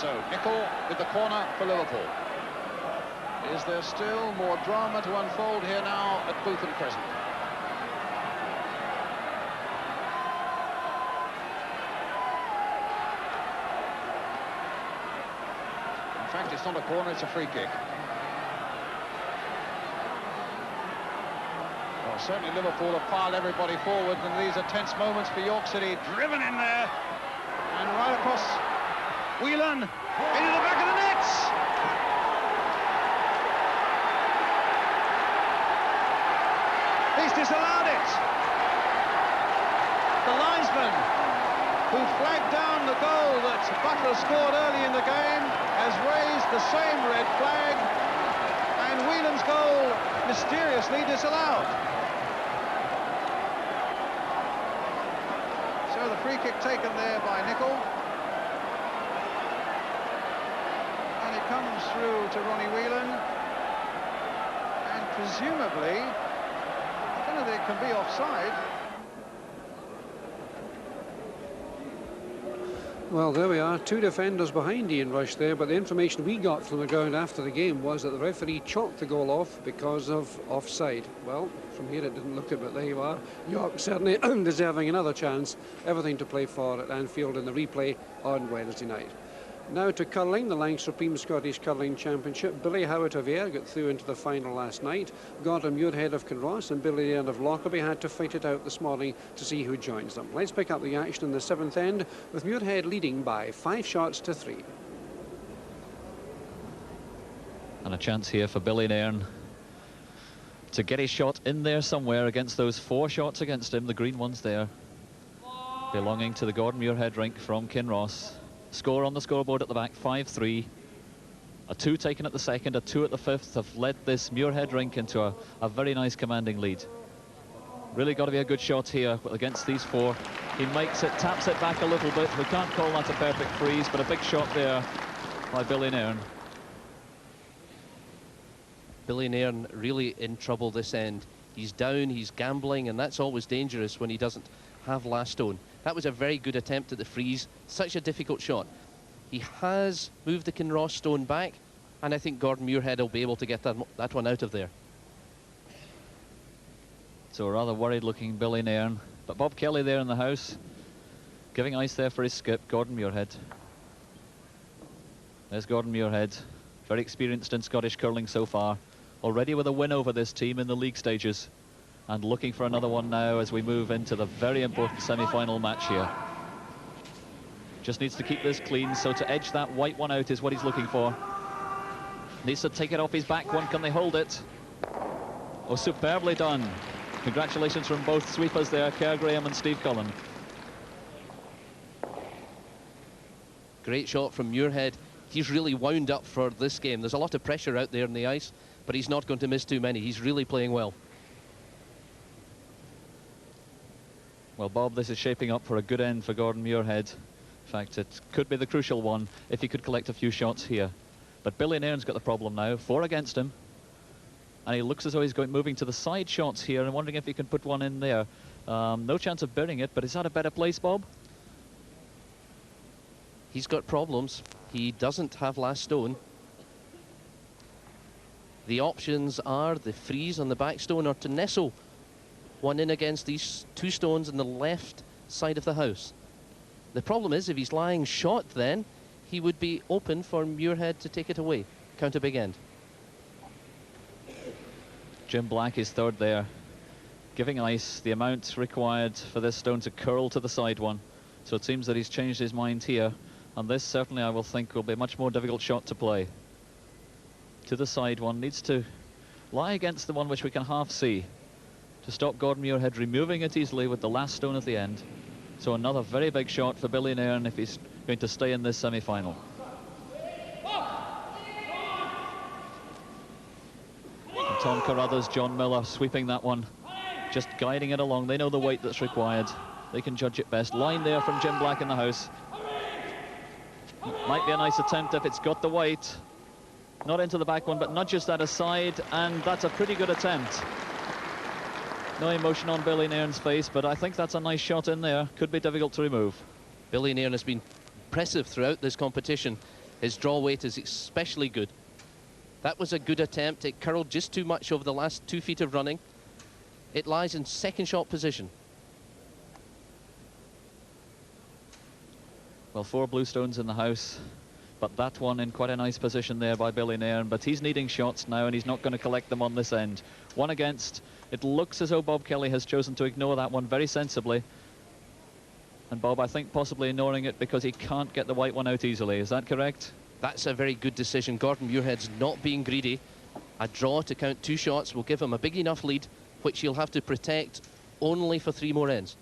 So Nicol with the corner for Liverpool. Is there still more drama to unfold here now at Bootham Crescent? In fact, it's not a corner, it's a free kick. Well, certainly Liverpool have piled everybody forward, and these are tense moments for York City. Driven in there, and right across Whelan, into the back of the nets. He's disallowed it. The linesman who flagged down the goal that Butler scored early in the game has raised the same red flag, and Whelan's goal mysteriously disallowed. So the free kick taken there by Nicol, and it comes through to Ronnie Whelan, and presumably, I don't know that it can be offside. Well, there we are, two defenders behind Ian Rush there, but the information we got from the ground after the game was that the referee chalked the goal off because of offside. Well, from here it didn't look it, but there you are. York certainly deserving another chance. Everything to play for at Anfield in the replay on Wednesday night. Now to curling, the Lang Supreme Scottish Curling Championship. Billy Howat of Ayr got through into the final last night. Gordon Muirhead of Kinross and Billy Nairn of Lockerbie had to fight it out this morning to see who joins them. Let's pick up the action in the seventh end, with Muirhead leading by 5 shots to 3. And a chance here for Billy Nairn to get his shot in there somewhere against those 4 shots against him, the green ones there, belonging to the Gordon Muirhead rink from Kinross. Score on the scoreboard at the back, 5-3. A 2 taken at the second, a 2 at the fifth have led this Muirhead rink into a very nice commanding lead. Really got to be a good shot here against these 4. He makes it, taps it back a little bit. We can't call that a perfect freeze, but a big shot there by Billy Nairn. Billy Nairn really in trouble this end. He's down, he's gambling, and that's always dangerous when he doesn't have last stone. That was a very good attempt at the freeze. Such a difficult shot. He has moved the Kinross stone back, and I think Gordon Muirhead will be able to get that one out of there. So a rather worried looking Billy Nairn, but Bob Kelly there in the house, giving ice there for his skip, Gordon Muirhead. There's Gordon Muirhead, very experienced in Scottish curling so far, already with a win over this team in the league stages, and looking for another one now as we move into the very important semi-final match here. Just needs to keep this clean, so to edge that white one out is what he's looking for. Needs to take it off his back one. Can they hold it? Oh, superbly done. Congratulations from both sweepers there, Kerr Graham and Steve Cullen. Great shot from Muirhead. He's really wound up for this game. There's a lot of pressure out there in the ice, but he's not going to miss too many. He's really playing well. Well, Bob, this is shaping up for a good end for Gordon Muirhead. In fact, it could be the crucial one if he could collect a few shots here. But Billy Nairn's got the problem now, 4 against him. And he looks as though he's moving to the side shots here and wondering if he can put one in there. No chance of burying it, but is that a better place, Bob? He's got problems. He doesn't have last stone. The options are the freeze on the back stone or to nestle one in against these 2 stones on the left side of the house. The problem is, if he's lying shot, then he would be open for Muirhead to take it away. Count a big end. Jim Black is third there, giving ice the amount required for this stone to curl to the side one. So it seems that he's changed his mind here, and this certainly I will think will be a much more difficult shot to play. To the side one, needs to lie against the one which we can half see to stop Gordon Muirhead removing it easily with the last stone at the end. So another very big shot for Billy Nairn if he's going to stay in this semi-final. And Tom Carruthers, John Miller sweeping that one, just guiding it along. They know the weight that's required. They can judge it best. Line there from Jim Black in the house. Might be a nice attempt if it's got the weight. Not into the back one, but nudges that aside, and that's a pretty good attempt. No emotion on Billy Nairn's face, but I think that's a nice shot in there. Could be difficult to remove. Billy Nairn has been impressive throughout this competition. His draw weight is especially good. That was a good attempt. It curled just too much over the last 2 feet of running. It lies in second shot position. Well, 4 blue stones in the house, but that one in quite a nice position there by Billy Nairn. But he's needing shots now, and he's not going to collect them on this end. 1 against. It looks as though Bob Kelly has chosen to ignore that one very sensibly. And Bob, I think, possibly ignoring it because he can't get the white one out easily. Is that correct? That's a very good decision. Gordon Muirhead's not being greedy. A draw to count 2 shots will give him a big enough lead, which he'll have to protect only for 3 more ends.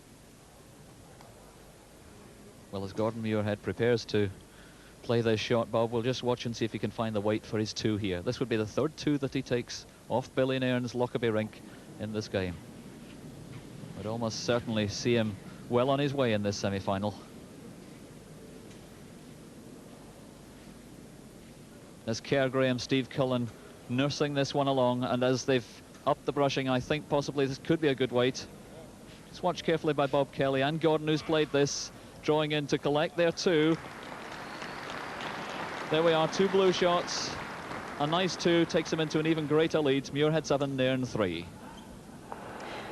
Well, as Gordon Muirhead prepares to play this shot, Bob, we'll just watch and see if he can find the weight for his 2 here. This would be the 3rd 2 that he takes off Billy Nairn's Lockerbie rink in this game. Would almost certainly see him well on his way in this semi-final. As Kerr Graham, Steve Cullen nursing this one along, and as they've upped the brushing, I think possibly this could be a good weight. Just watch carefully by Bob Kelly and Gordon, who's played this, drawing in to collect their 2. There we are, 2 blue shots. A nice 2 takes him into an even greater lead. Muirhead 7, Nairn 3.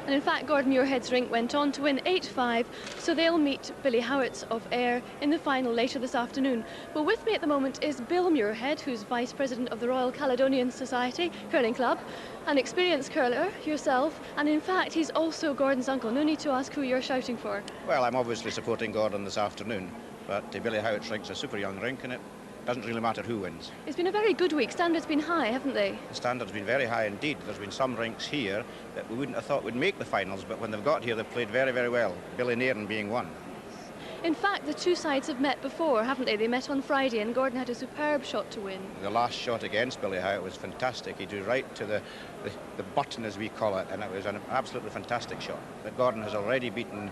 And in fact, Gordon Muirhead's rink went on to win 8-5, so they'll meet Billy Howat of Ayr in the final later this afternoon. Well, with me at the moment is Bill Muirhead, who's Vice President of the Royal Caledonian Society Curling Club, an experienced curler yourself, and in fact, he's also Gordon's uncle. No need to ask who you're shouting for. Well, I'm obviously supporting Gordon this afternoon, but Billy Howat's rink's a super young rink, and it doesn't really matter who wins. It's been a very good week. Standards been high, haven't they? The standard's been very high indeed. There's been some rinks here that we wouldn't have thought would make the finals, but when they've got here, they've played very, very well. Billy Nairn being one. In fact, the 2 sides have met before, haven't they? They met on Friday, and Gordon had a superb shot to win. The last shot against Billy Howat was fantastic. He drew right to the button, as we call it, and it was an absolutely fantastic shot. But Gordon has already beaten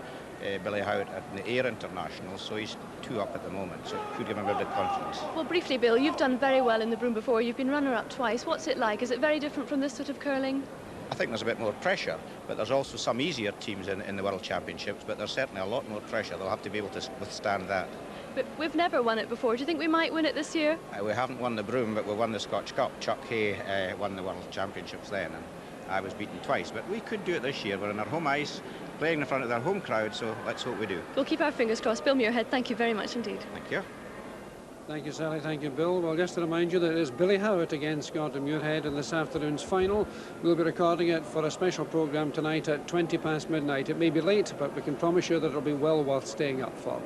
Billy Howat at the Ayr International, so he's 2 up at the moment, so it could give him a bit of confidence. Well, briefly, Bill, you've done very well in the Broom before. You've been runner-up twice. What's it like? Is it very different from this sort of curling? I think there's a bit more pressure, but there's also some easier teams in the World Championships, but there's certainly a lot more pressure. They'll have to be able to withstand that. But we've never won it before. Do you think we might win it this year? We haven't won the Broom, but we won the Scotch Cup. Chuck Hay won the World Championships then, and I was beaten twice. But we could do it this year. We're on our home ice, playing in front of their home crowd, so let's hope we do. We'll keep our fingers crossed. Bill Muirhead, thank you very much indeed. Thank you. Thank you, Sally. Thank you, Bill. Well, just to remind you that it is Billy Howat against Gordon Muirhead in this afternoon's final. We'll be recording it for a special programme tonight at 20 past midnight. It may be late, but we can promise you that it'll be well worth staying up for.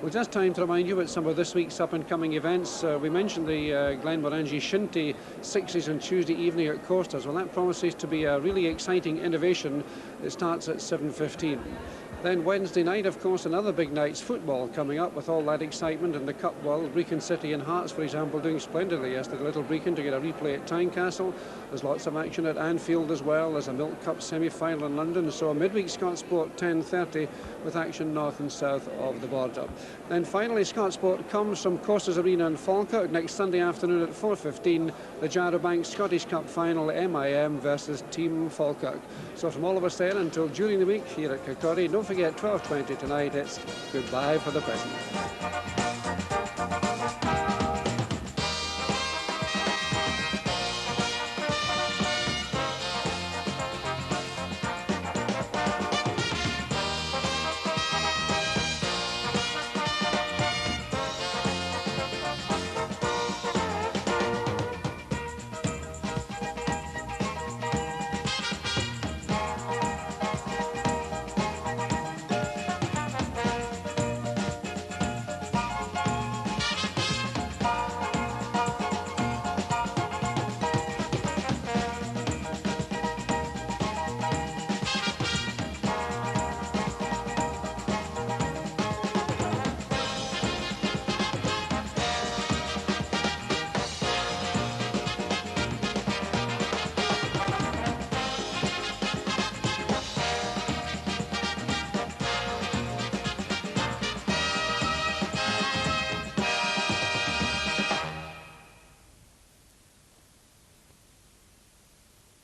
Well, just time to remind you about some of this week's up-and-coming events. We mentioned the Glenmorangie Shinty 60s on Tuesday evening at Coasters. Well, that promises to be a really exciting innovation. It starts at 7:15. Then Wednesday night, of course, another big night's football coming up with all that excitement in the Cup World. Brecon City and Hearts, for example, doing splendidly yesterday. Little Brecon to get a replay at Tynecastle. There's lots of action at Anfield as well. There's a Milk Cup semi-final in London. So a midweek Scott Sport 10:30 with action north and south of the border. Then finally, Scott Sport comes from Coasters Arena in Falkirk next Sunday afternoon at 4:15. The Jarrow Bank Scottish Cup final, MIM versus Team Falkirk. So from all of us there until during the week here at Kirkaldy, don't forget 12:20 tonight. It's goodbye for the present.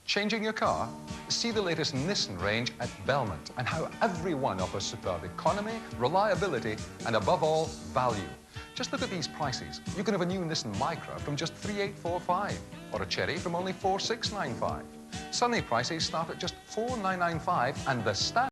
Changing your car? See the latest Nissan range at Belmont and how every one offers superb economy, reliability, and above all, value. Just look at these prices. You can have a new Nissan Micra from just $3,845, or a Cherry from only $4,695. Sunny prices start at just $4,995, and the standard